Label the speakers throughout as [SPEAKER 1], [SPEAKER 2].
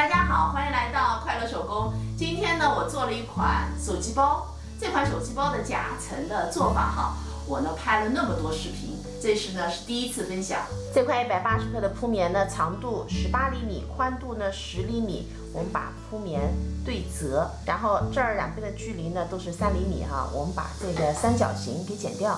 [SPEAKER 1] 大家好，欢迎来到快乐手工。今天呢，我做了一款手机包。这款手机包的夹层的做法哈，我呢拍了那么多视频，这是第一次分享。这块180克的铺棉呢，长度18厘米，宽度呢10厘米。我们把铺棉对折，然后这儿两边的距离呢都是3厘米哈。我们把这个三角形给剪掉。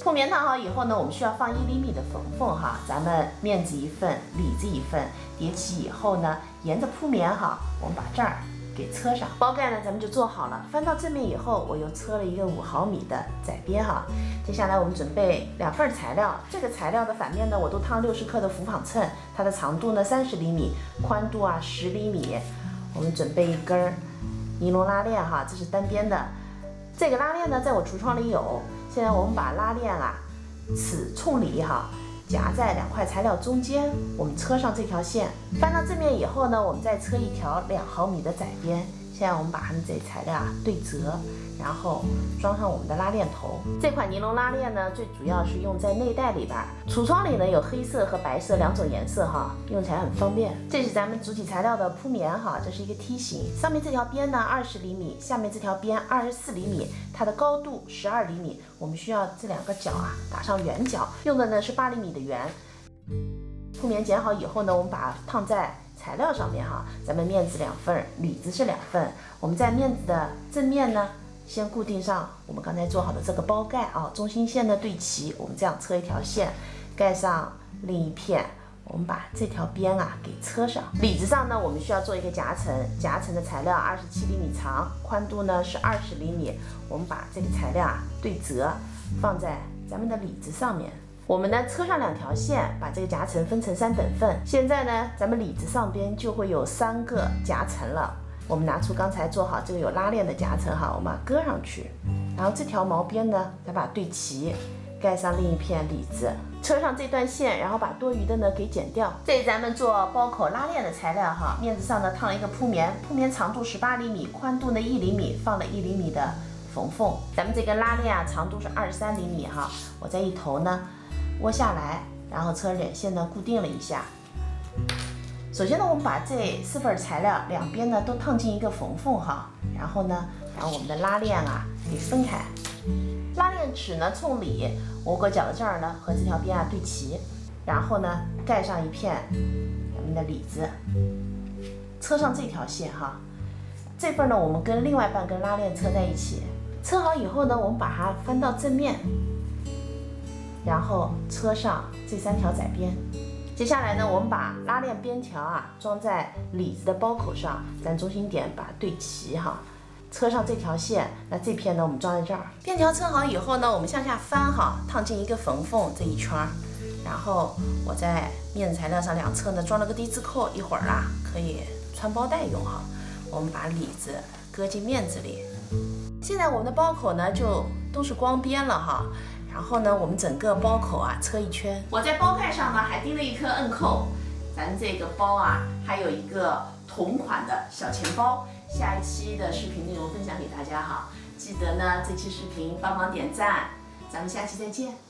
[SPEAKER 1] 铺棉烫好以后呢，我们需要放1厘米的缝缝哈，咱们面子一份，里子一份，叠起以后呢，沿着铺棉哈，我们把这儿给车上。包盖呢，咱们就做好了。翻到正面以后，我又车了一个5毫米的窄边哈。接下来我们准备2份材料，这个材料的反面呢，我都烫60克的浮纺衬，它的长度呢30厘米，宽度10厘米。我们准备一根尼龙拉链哈，这是单边的。这个拉链呢，在我橱窗里有。现在我们把拉链齿冲里哈，夹在2块材料中间，我们车上这条线。翻到正面以后呢，我们再车一条2毫米的窄边。现在我们把它们这材料对折，然后装上我们的拉链头。这款尼龙拉链呢，最主要是用在内袋里边。橱窗里呢有黑色和白色2种颜色哈，用起来很方便。这是咱们主体材料的铺棉哈，这是一个梯形，上面这条边呢20厘米，下面这条边24厘米，它的高度12厘米。我们需要这2个角打上圆角，用的呢是8厘米的圆。铺棉剪好以后呢，我们把它烫在材料上面哈，咱们面子2份，里子是2份。我们在面子的正面呢，先固定上我们刚才做好的这个包盖中心线呢对齐，我们这样车一条线，盖上另一片，我们把这条边给车上。里子上呢，我们需要做一个夹层，夹层的材料27厘米长，宽度呢是20厘米。我们把这个材料对折，放在咱们的里子上面。我们呢车上2条线，把这个夹层分成3等份。现在呢，咱们里子上边就会有3个夹层了。我们拿出刚才做好这个有拉链的夹层哈，我们把它搁上去，然后这条毛边呢，再把它对齐，盖上另一片里子，车上这段线，然后把多余的呢给剪掉。这是咱们做包口拉链的材料哈，面子上呢烫了一个铺棉，铺棉长度18厘米，宽度呢1厘米，放了1厘米的缝缝。咱们这根拉链长度是23厘米哈，我在一头呢窝下来，然后车脸线呢固定了一下。首先呢，我们把这4份材料两边呢都烫进一个缝缝哈，然后呢，把我们的拉链给分开。拉链齿呢冲里，窝个角的这儿呢和这条边对齐，然后呢盖上一片咱们的里子，车上这条线哈。这份呢我们跟另外半根拉链车在一起。车好以后呢，我们把它翻到正面，然后车上这3条窄边。接下来呢，我们把拉链边条装在里子的包口上，咱中心点把它对齐哈。车上这条线，那这片呢我们装在这儿。边条车好以后呢，我们向下翻哈，烫进一个缝缝这一圈，然后我在面子材料上2侧呢装了个低支扣，一会儿可以穿包带用哈。我们把里子搁进面子里。现在我们的包口呢就都是光边了哈。然后呢，我们整个包口车一圈。我在包盖上呢还钉了一颗摁扣。咱这个包还有一个同款的小钱包。下一期的视频内容分享给大家哈，记得呢这期视频帮忙点赞，咱们下期再见。